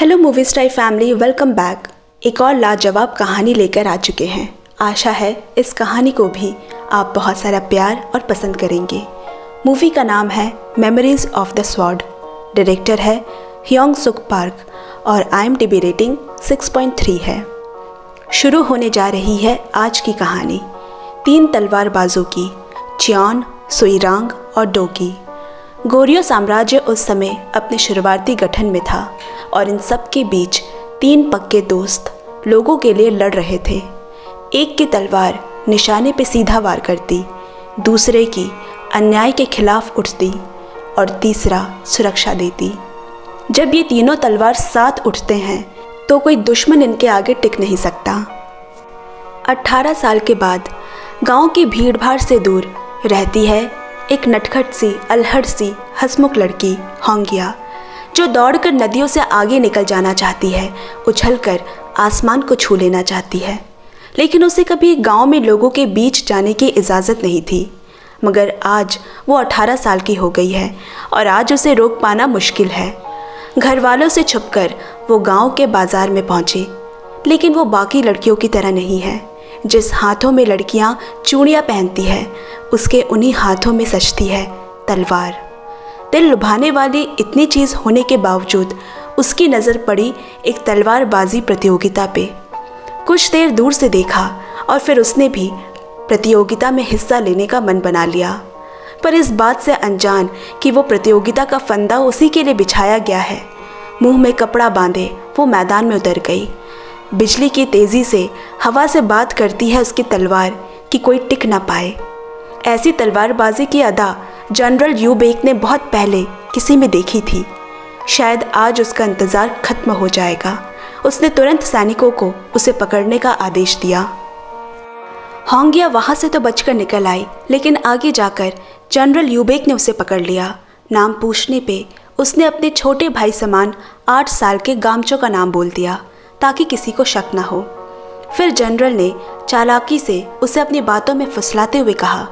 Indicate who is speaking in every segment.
Speaker 1: Hello movie style family, welcome back. एक और लाजवाब कहानी लेकर आ चुके हैं। आशा है इस कहानी को भी आप बहुत सारा प्यार और पसंद करेंगे। मूवी का नाम है memories of the sword. Director है ह्योंग सुक पार्क और IMDb रेटिंग 6.3 है। शुरू होने जा रही है आज की कहानी 3 तलवारबाजों की, चियोन, सुइरांग और डोकी। गोरियो साम्राज्य उस समय अपने शुरुआती गठन में था और इन सब के बीच 3 पक्के दोस्त लोगों के लिए लड़ रहे थे। एक की तलवार निशाने पे सीधा वार करती, दूसरे की अन्याय के खिलाफ उठती और तीसरा सुरक्षा देती। जब ये तीनों तलवार साथ उठते हैं तो कोई दुश्मन इनके आगे टिक नहीं सकता। 18 साल के बाद गांव की भीड़भाड़ से दूर रहती है एक नटखट सी, अल्हड़ सी, हंसमुख लड़की होंगिया, जो दौड़कर नदियों से आगे निकल जाना चाहती है, उछलकर आसमान को छू लेना चाहती है। लेकिन उसे कभी गांव में लोगों के बीच जाने की इजाज़त नहीं थी। मगर आज वो 18 साल की हो गई है और आज उसे रोक पाना मुश्किल है। घर वालों से छुपकर वो गांव के बाज़ार में पहुंची, लेकिन वो बाकी लड़कियों की तरह नहीं है। जिस हाथों में लड़कियां चूड़ियाँ पहनती है, उसके उन्हीं हाथों में सजती है तलवार। दिल लुभाने वाली इतनी चीज़ होने के बावजूद उसकी नज़र पड़ी एक तलवारबाजी प्रतियोगिता पे। कुछ देर दूर से देखा और फिर उसने भी प्रतियोगिता में हिस्सा लेने का मन बना लिया, पर इस बात से अनजान कि वो प्रतियोगिता का फंदा उसी के लिए बिछाया गया है। मुंह में कपड़ा बांधे वो मैदान में उतर गई। बिजली की तेज़ी से हवा से बात करती है उसकी तलवार कि कोई टिक ना पाए। ऐसी तलवारबाजी की अदा जनरल यू बेक ने बहुत पहले किसी में देखी थी। शायद आज उसका इंतज़ार खत्म हो जाएगा। उसने तुरंत सैनिकों को उसे पकड़ने का आदेश दिया। होंगिया वहाँ से तो बचकर निकल आई, लेकिन आगे जाकर जनरल यूबेक ने उसे पकड़ लिया। नाम पूछने पे उसने अपने छोटे भाई समान 8 साल के गामचो का नाम बोल दिया ताकि किसी को शक ना हो। फिर जनरल ने चालाकी से उसे अपनी बातों में फुसलाते हुए कहा,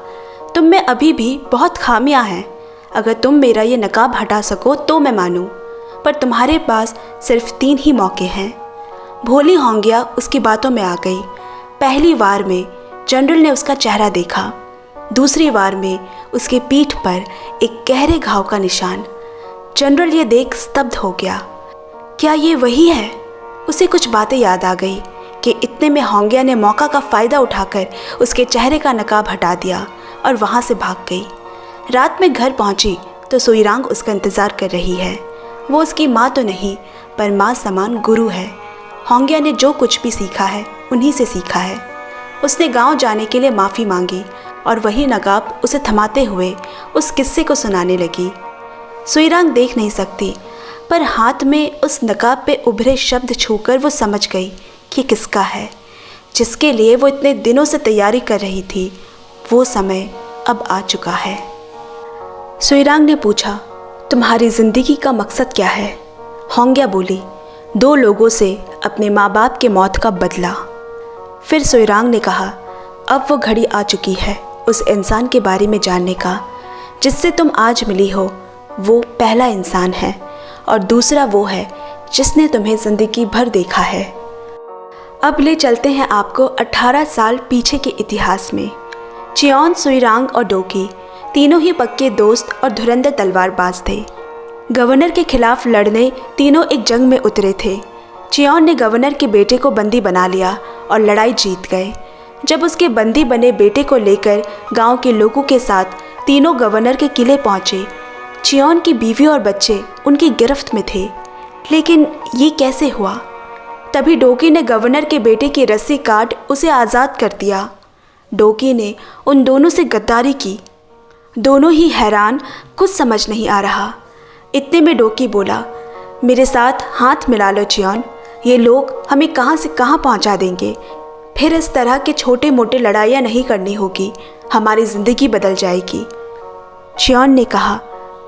Speaker 1: तुम में अभी भी बहुत खामियां हैं। अगर तुम मेरा ये नकाब हटा सको तो मैं मानूं, पर तुम्हारे पास सिर्फ 3 ही मौके हैं। भोली होंगिया उसकी बातों में आ गई। पहली वार में जनरल ने उसका चेहरा देखा, दूसरी वार में उसके पीठ पर एक गहरे घाव का निशान। जनरल ये देख स्तब्ध हो गया। क्या ये वही है? उसे कुछ बातें याद आ गई कि इतने में होंगिया ने मौका का फ़ायदा उठाकर उसके चेहरे का नकाब हटा दिया और वहाँ से भाग गई। रात में घर पहुँची तो सुइरांग उसका इंतज़ार कर रही है। वो उसकी माँ तो नहीं, पर माँ समान गुरु है। होंगिया ने जो कुछ भी सीखा है उन्हीं से सीखा है। उसने गांव जाने के लिए माफ़ी मांगी और वही नकाब उसे थमाते हुए उस किस्से को सुनाने लगी। सुइरांग देख नहीं सकती, पर हाथ में उस नकाब पे उभरे शब्द छूकर वो समझ गई कि किसका है, जिसके लिए वो इतने दिनों से तैयारी कर रही थी। वो समय अब आ चुका है। सुइरांग ने पूछा, तुम्हारी ज़िंदगी का मकसद क्या है? होंगिया बोली, 2 लोगों से अपने माँ बाप के मौत का बदला। फिर सुइरांग ने कहा, अब वो घड़ी आ चुकी है उस इंसान के बारे में जानने का जिससे तुम आज मिली हो। वो पहला इंसान है और दूसरा वो है जिसने तुम्हें ज़िंदगी भर देखा है। अब ले चलते हैं आपको 18 साल पीछे के इतिहास में। चियोन, सुइरांग और डोकी तीनों ही पक्के दोस्त और धुरंधर तलवारबाज थे। गवर्नर के खिलाफ लड़ने तीनों एक जंग में उतरे थे। चियोन ने गवर्नर के बेटे को बंदी बना लिया और लड़ाई जीत गए। जब उसके बंदी बने बेटे को लेकर गांव के लोगों के साथ तीनों गवर्नर के किले पहुंचे, चियोन की बीवी और बच्चे उनकी गिरफ्त में थे। लेकिन ये कैसे हुआ? तभी डोकी ने गवर्नर के बेटे की रस्सी काट उसे आज़ाद कर दिया। डोकी ने उन दोनों से गद्दारी की। दोनों ही हैरान, कुछ समझ नहीं आ रहा। इतने में डोकी बोला, मेरे साथ हाथ मिला लो चियोन, ये लोग हमें कहाँ से कहाँ पहुँचा देंगे। फिर इस तरह के छोटे मोटे लड़ाइयाँ नहीं करनी होगी, हमारी ज़िंदगी बदल जाएगी। चियोन ने कहा,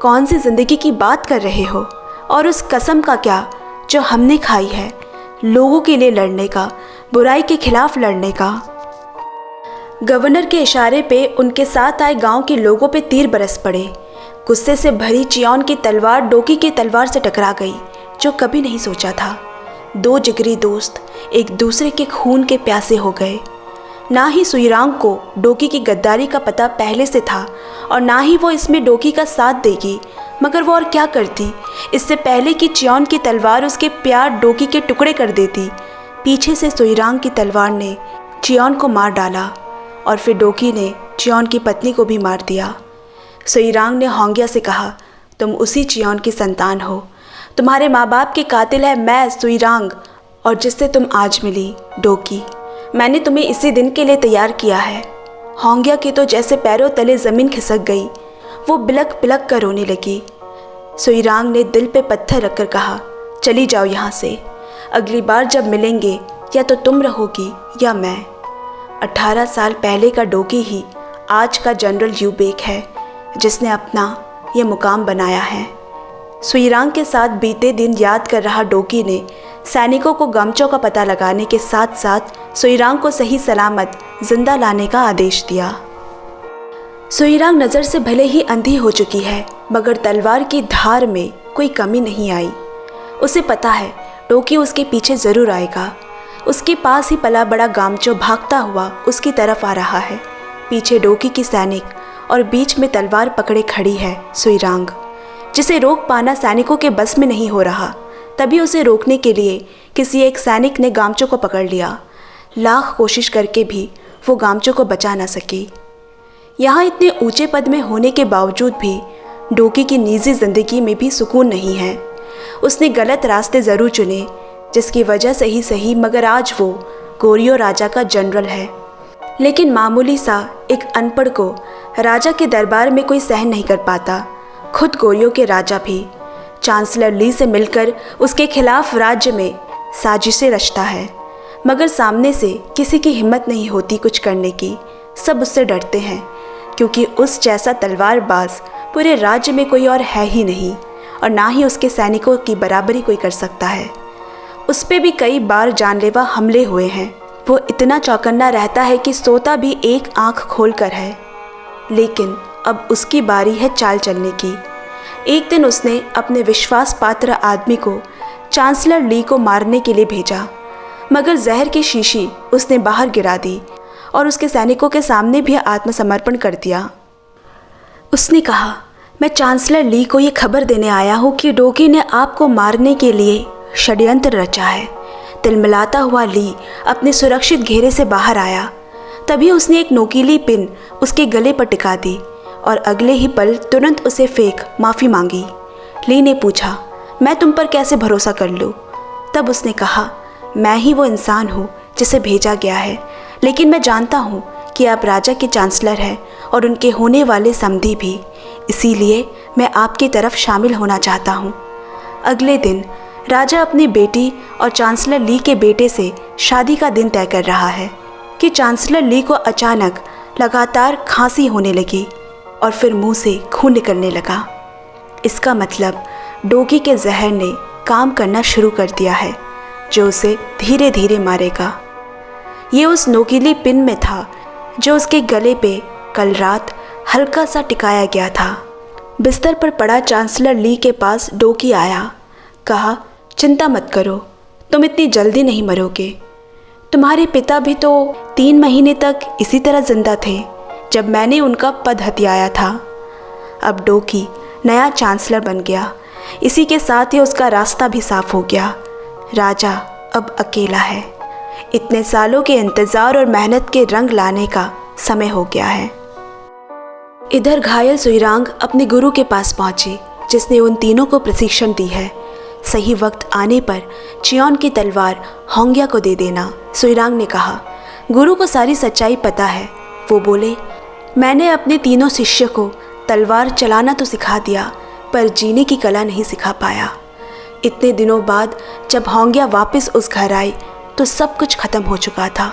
Speaker 1: कौन सी ज़िंदगी की बात कर रहे हो? और उस कसम का क्या जो हमने खाई है, लोगों के लिए लड़ने का, बुराई के खिलाफ लड़ने का। गवर्नर के इशारे पे उनके साथ आए गांव के लोगों पे तीर बरस पड़े। गुस्से से भरी चियोन की तलवार डोकी की तलवार से टकरा गई। जो कभी नहीं सोचा था। दो जिगरी दोस्त एक दूसरे के खून के प्यासे हो गए। ना ही सुईरांग को डोकी की गद्दारी का पता पहले से था और ना ही वो इसमें डोकी का साथ देगी, मगर वो और क्या करती। इससे पहले कि चियोन की तलवार उसके प्यार डोकी के टुकड़े कर देती, पीछे से सुईरांग की तलवार ने चियोन को मार डाला और फिर डोकी ने चियोन की पत्नी को भी मार दिया। सुईरांग ने होंगिया से कहा, तुम उसी चियोन की संतान हो। तुम्हारे माँ बाप के कातिल है मैं सुईरांग, और जिससे तुम आज मिली डोकी। मैंने तुम्हें इसी दिन के लिए तैयार किया है। होंगिया के तो जैसे पैरों तले ज़मीन खिसक गई। वो बिलक बिलक कर रोने लगी। सुईरांग ने दिल पे पत्थर रखकर कहा, चली जाओ यहाँ से। अगली बार जब मिलेंगे या तो तुम रहोगी या मैं। 18 साल पहले का डोकी ही आज का जनरल यू बेक है, जिसने अपना ये मुकाम बनाया है। सुईरांग के साथ बीते दिन याद कर रहा डोकी ने सैनिकों को गमचों का पता लगाने के साथ साथ सुईरांग को सही सलामत जिंदा लाने का आदेश दिया। सुईरांग नज़र से भले ही अंधी हो चुकी है, मगर तलवार की धार में कोई कमी नहीं आई। उसे पता है डोकी उसके पीछे ज़रूर आएगा। उसके पास ही पला बड़ा गामचो भागता हुआ उसकी तरफ आ रहा है। पीछे डोकी की सैनिक और बीच में तलवार पकड़े खड़ी है सुईरांग, जिसे रोक पाना सैनिकों के बस में नहीं हो रहा। तभी उसे रोकने के लिए किसी एक सैनिक ने गामचो को पकड़ लिया। लाख कोशिश करके भी वो गामचो को बचा ना सकी। यहाँ इतने ऊंचे पद में होने के बावजूद भी डोकी की निजी ज़िंदगी में भी सुकून नहीं है। उसने गलत रास्ते ज़रूर चुने, जिसकी वजह से ही सही, मगर आज वो गोरियो राजा का जनरल है। लेकिन मामूली सा एक अनपढ़ को राजा के दरबार में कोई सहन नहीं कर पाता। खुद गोरियो के राजा भी चांसलर ली से मिलकर उसके खिलाफ राज्य में साजिशें रचता है, मगर सामने से किसी की हिम्मत नहीं होती कुछ करने की। सब उससे डरते हैं, क्योंकि उस जैसा तलवारबाज पूरे राज्य में कोई और है ही नहीं, और ना ही उसके सैनिकों की बराबरी कोई कर सकता है। उस पे भी कई बार जानलेवा हमले हुए हैं। वो इतना चौकन्ना रहता है कि सोता भी एक आंख खोल कर है। लेकिन अब उसकी बारी है चाल चलने की। एक दिन उसने अपने विश्वास पात्र आदमी को चांसलर ली को मारने के लिए भेजा, मगर जहर की शीशी उसने बाहर गिरा दी और उसके सैनिकों के सामने भी आत्मसमर्पण कर दिया। उसने कहा, मैं चांसलर ली को ये खबर देने आया हूँ कि डोकी ने आपको मारने के लिए षड्यंत्र रचा है। तिलमिलाता हुआ ली अपने सुरक्षित घेरे से बाहर आया। तभी उसने एक नोकीली पिन उसके गले पर टिका दी और अगले ही पल तुरंत उसे फेंक माफ़ी मांगी। ली ने पूछा, मैं तुम पर कैसे भरोसा कर लूँ? तब उसने कहा, मैं ही वो इंसान हूँ जिसे भेजा गया है, लेकिन मैं जानता हूँ कि आप राजा के चांसलर हैं और उनके होने वाले समधी भी, इसीलिए मैं आपकी तरफ शामिल होना चाहता हूँ। अगले दिन राजा अपनी बेटी और चांसलर ली के बेटे से शादी का दिन तय कर रहा है कि चांसलर ली को अचानक लगातार खांसी होने लगी और फिर मुंह से खून निकलने लगा। इसका मतलब डोकी के जहर ने काम करना शुरू कर दिया है, जो उसे धीरे धीरे मारेगा। ये उस नोकीली पिन में था जो उसके गले पे कल रात हल्का सा टिकाया गया था। बिस्तर पर पड़ा चांसलर ली के पास डोकी आया। कहा, चिंता मत करो, तुम इतनी जल्दी नहीं मरोगे। तुम्हारे पिता भी तो 3 महीने तक इसी तरह जिंदा थे जब मैंने उनका पद हथियाया था। अब डोकी नया चांसलर बन गया। इसी के साथ ही उसका रास्ता भी साफ हो गया। राजा अब अकेला है। इतने सालों के इंतज़ार और मेहनत के रंग लाने का समय हो गया है। इधर घायल सुईरांग अपने गुरु के पास पहुंची, जिसने उन तीनों को प्रशिक्षण दी है। सही वक्त आने पर चियोन की तलवार होंगिया को दे देना। सुईरांग ने कहा, गुरु को सारी सच्चाई पता है। वो बोले, मैंने अपने तीनों शिष्य को तलवार चलाना तो सिखा दिया, पर जीने की कला नहीं सिखा पाया। इतने दिनों बाद जब होंगिया वापस उस घर आई तो सब कुछ खत्म हो चुका था।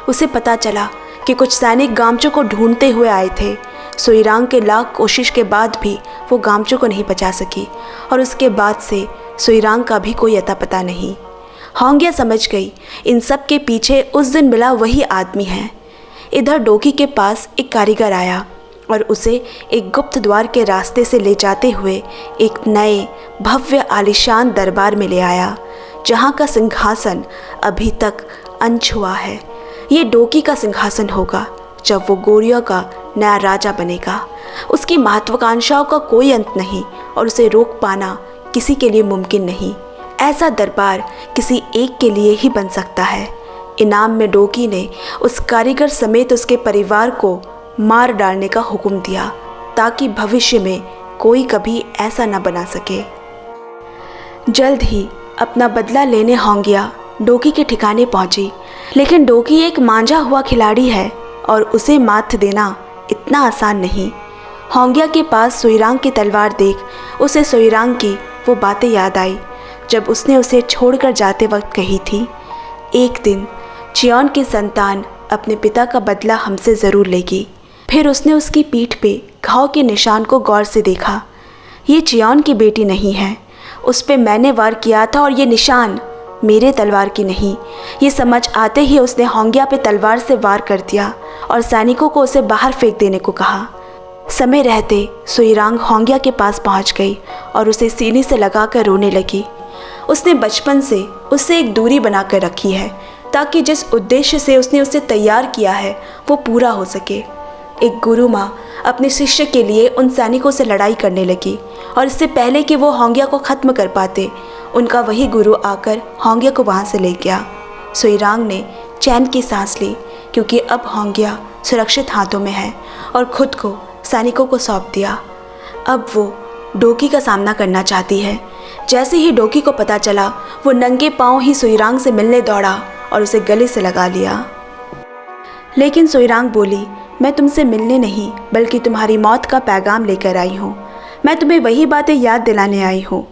Speaker 1: उसे पता चला कि कुछ सैनिक गामचो को ढूंढते हुए आए थे। सुईरांग के लाख कोशिश के बाद भी वो गामचो को नहीं बचा सकी और उसके बाद से सुईरांग का भी कोई अता पता नहीं। होंगिया समझ गई इन सब के पीछे उस दिन मिला वही आदमी है। इधर डोकी के पास एक कारीगर आया और उसे एक गुप्त द्वार के रास्ते से ले जाते हुए एक नए भव्य आलीशान दरबार में ले आया, जहाँ का सिंहासन अभी तक अनछुआ है। ये डोकी का सिंहासन होगा जब वो गोरियों का नया राजा बनेगा। उसकी महत्वाकांक्षाओं का कोई अंत नहीं और उसे रोक पाना किसी के लिए मुमकिन नहीं। ऐसा दरबार किसी एक के लिए ही बन सकता है। इनाम में डोकी ने उस कारीगर समेत उसके परिवार को मार डालने का हुक्म दिया, ताकि भविष्य में कोई कभी ऐसा न बना सके। जल्द ही अपना बदला लेने होंगिया डोकी के ठिकाने पहुंची, लेकिन डोकी एक मांझा हुआ खिलाड़ी है और उसे मात देना इतना आसान नहीं। होंगिया के पास सुइरांग की तलवार देख उसे सुइरांग की वो बातें याद आई जब उसने उसे छोड़कर जाते वक्त कही थी, एक दिन चियोन की संतान अपने पिता का बदला हमसे ज़रूर लेगी। फिर उसने उसकी पीठ पे घाव के निशान को गौर से देखा। ये चियोन की बेटी नहीं है, उस पे मैंने वार किया था और ये निशान मेरे तलवार की नहीं। ये समझ आते ही उसने होंगिया पे तलवार से वार कर दिया और सैनिकों को उसे बाहर फेंक देने को कहा। समय रहते सुइरांग होंगिया के पास पहुंच गई और उसे सीने से लगाकर रोने लगी। उसने बचपन से उससे एक दूरी बनाकर रखी है, ताकि जिस उद्देश्य से उसने उसे तैयार किया है वो पूरा हो सके। एक गुरु माँ अपने शिष्य के लिए उन सैनिकों से लड़ाई करने लगी और इससे पहले कि वो होंगिया को ख़त्म कर पाते, उनका वही गुरु आकर होंगिया को वहाँ से ले गया। सुइरांग ने चैन की सांस ली, क्योंकि अब होंगिया सुरक्षित हाथों में है, और खुद को सैनिकों को सौंप दिया। अब वो डोकी का सामना करना चाहती है। जैसे ही डोकी को पता चला, वो नंगे पाँव ही सुइरांग से मिलने दौड़ा और उसे गले से लगा लिया। लेकिन सुइरांग बोली, मैं तुमसे मिलने नहीं बल्कि तुम्हारी मौत का पैगाम लेकर आई हूँ। मैं तुम्हें वही बातें याद दिलाने आई हूँ।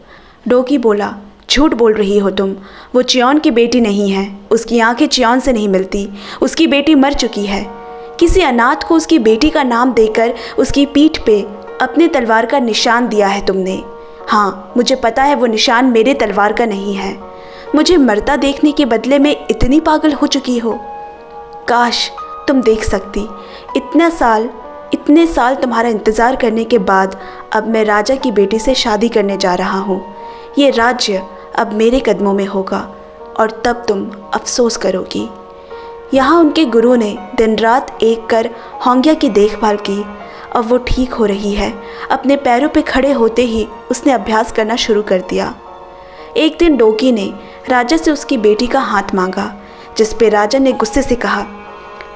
Speaker 1: डोकी बोला, झूठ बोल रही हो तुम। वो चियोन की बेटी नहीं है, उसकी आंखें चियोन से नहीं मिलती। उसकी बेटी मर चुकी है। किसी अनाथ को उसकी बेटी का नाम देकर उसकी पीठ पे अपने तलवार का निशान दिया है तुमने। हाँ, मुझे पता है वो निशान मेरे तलवार का नहीं है। मुझे मरता देखने के बदले में इतनी पागल हो चुकी हो। काश तुम देख सकती। इतने साल तुम्हारा इंतज़ार करने के बाद अब मैं राजा की बेटी से शादी करने जा रहा हूँ। ये राज्य अब मेरे कदमों में होगा और तब तुम अफसोस करोगी। यहाँ उनके गुरु ने दिन रात एक कर होंगिया की देखभाल की। अब वो ठीक हो रही है। अपने पैरों पे खड़े होते ही उसने अभ्यास करना शुरू कर दिया। एक दिन डोकी ने राजा से उसकी बेटी का हाथ मांगा, जिस पे राजा ने गुस्से से कहा,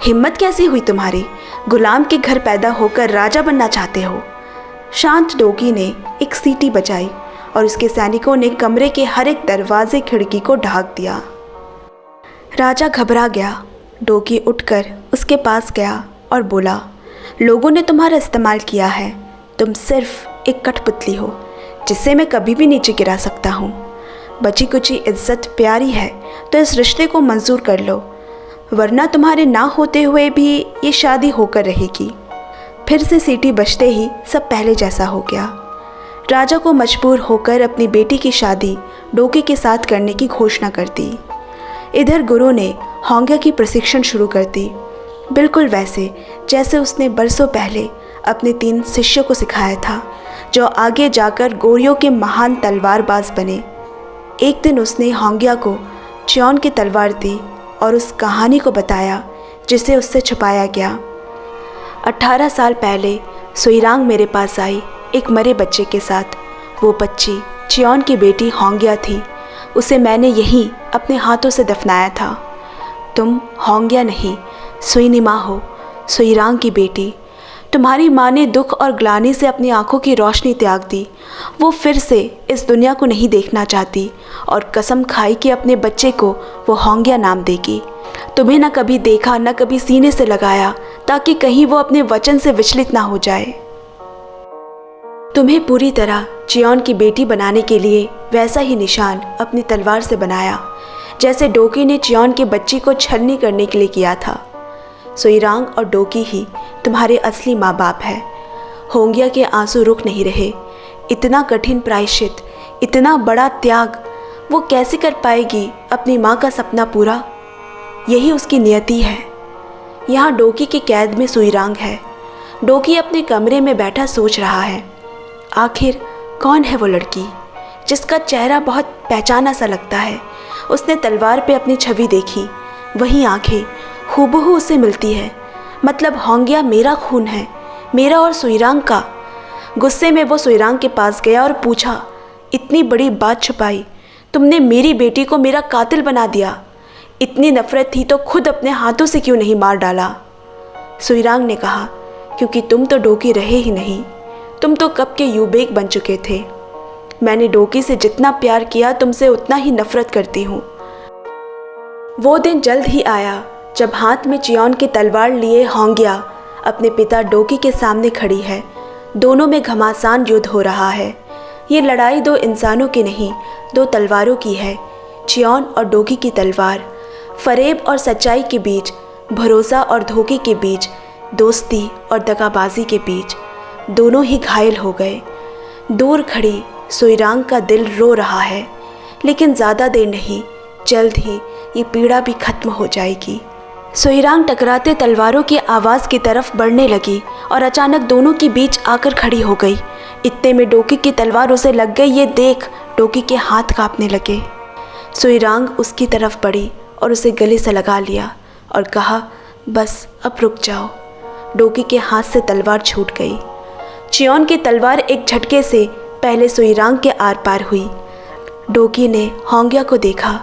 Speaker 1: हिम्मत कैसी हुई तुम्हारी? गुलाम के घर पैदा होकर राजा बनना चाहते हो? शांत डोकी ने एक सीटी बजाई और उसके सैनिकों ने कमरे के हर एक दरवाजे खिड़की को ढाक दिया। राजा घबरा गया। डोकी उठकर उसके पास गया और बोला, लोगों ने तुम्हारा इस्तेमाल किया है। तुम सिर्फ एक कठपुतली हो जिसे मैं कभी भी नीचे गिरा सकता हूँ। बची कुची इज्जत प्यारी है तो इस रिश्ते को मंजूर कर लो, वरना तुम्हारे ना होते हुए भी ये शादी होकर रहेगी। फिर से सीटी बजते ही सब पहले जैसा हो गया। राजा को मजबूर होकर अपनी बेटी की शादी डोकी के साथ करने की घोषणा कर दी। इधर गुरु ने होंगिया की प्रशिक्षण शुरू कर दी, बिल्कुल वैसे जैसे उसने बरसों पहले अपने 3 शिष्यों को सिखाया था, जो आगे जाकर गोरियों के महान तलवारबाज बने। एक दिन उसने होंगिया को चियोन की तलवार दी और उस कहानी को बताया जिसे उससे छुपाया गया। 18 साल पहले सुइरांग मेरे पास आई एक मरे बच्चे के साथ। वो बच्ची चियोन की बेटी होंगिया थी। उसे मैंने यहीं अपने हाथों से दफनाया था। तुम होंगिया नहीं, सुइनिमा हो, सुइरांग की बेटी। तुम्हारी माँ ने दुख और ग्लानि से अपनी आंखों की रोशनी त्याग दी। वो फिर से इस दुनिया को नहीं देखना चाहती और कसम खाई कि अपने बच्चे को वो होंगिया नाम देगी। तुम्हें न कभी देखा न कभी सीने से लगाया, ताकि कहीं वो अपने वचन से विचलित ना हो जाए। तुम्हें पूरी तरह चियोन की बेटी बनाने के लिए वैसा ही निशान अपनी तलवार से बनाया जैसे डोकी ने चियोन के बच्ची को छलनी करने के लिए किया था। सुइरांग और डोकी ही तुम्हारे असली माँ बाप है। होंगिया के आंसू रुक नहीं रहे। इतना कठिन प्रायश्चित, इतना बड़ा त्याग वो कैसे कर पाएगी अपनी माँ का सपना पूरा? यही उसकी नियति है। यहाँ डोकी की कैद में सुइरांग है। डोकी अपने कमरे में बैठा सोच रहा है, आखिर कौन है वो लड़की जिसका चेहरा बहुत पहचाना सा लगता है। उसने तलवार पे अपनी छवि देखी, वही आंखें हूबहू उसे मिलती है। मतलब होंगिया मेरा खून है, मेरा और सुईरांग का। गुस्से में वो सुईरांग के पास गया और पूछा, इतनी बड़ी बात छुपाई, तुमने मेरी बेटी को मेरा कातिल बना दिया। इतनी नफरत थी तो खुद अपने हाथों से क्यों नहीं मार डाला? सुईरांग ने कहा, क्योंकि तुम तो डोकी रहे ही नहीं, तुम तो कब के यूबेक बन चुके थे। मैंने डोकी से जितना प्यार किया तुमसे उतना ही नफरत करती हूँ। वो दिन जल्द ही आया जब हाथ में चियोन की तलवार लिए होंगिया अपने पिता डोकी के सामने खड़ी है। दोनों में घमासान युद्ध हो रहा है। ये लड़ाई दो इंसानों की नहीं, दो तलवारों की है। चियोन और डोकी की तलवार, फरेब और सच्चाई के बीच, भरोसा और धोखे के बीच, दोस्ती और दगाबाजी के बीच। दोनों ही घायल हो गए। दूर खड़ी सुईरांग का दिल रो रहा है, लेकिन ज़्यादा देर नहीं, जल्द ही ये पीड़ा भी खत्म हो जाएगी। सुईरांग टकराते तलवारों की आवाज़ की तरफ बढ़ने लगी और अचानक दोनों के बीच आकर खड़ी हो गई। इतने में डोकी की तलवार उसे लग गई। ये देख डोकी के हाथ कांपने लगे। सुईरांग उसकी तरफ बढ़ी और उसे गले से लगा लिया और कहा, बस अब रुक जाओ। डोकी के हाथ से तलवार छूट गई। चियोन की तलवार एक झटके से पहले सुईरांग के आर पार हुई। डोकी ने होंगिया को देखा,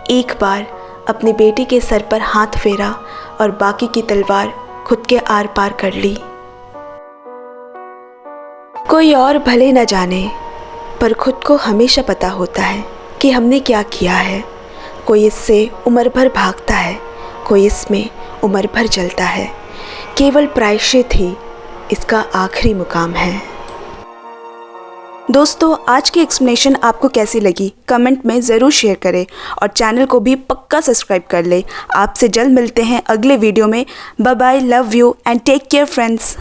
Speaker 1: एक बार अपनी बेटी के सर पर हाथ फेरा और बाकी की तलवार खुद के आर पार कर ली। कोई और भले न जाने, पर खुद को हमेशा पता होता है कि हमने क्या किया है। कोई इससे उम्र भर भागता है, कोई इसमें उम्र भर जलता है। केवल प्रायश्चित ही इसका आखिरी मुकाम है। दोस्तों, आज की एक्सप्लेनेशन आपको कैसी लगी कमेंट में ज़रूर शेयर करें और चैनल को भी पक्का सब्सक्राइब कर लें। आपसे जल्द मिलते हैं अगले वीडियो में। Bye bye, love you and take care friends.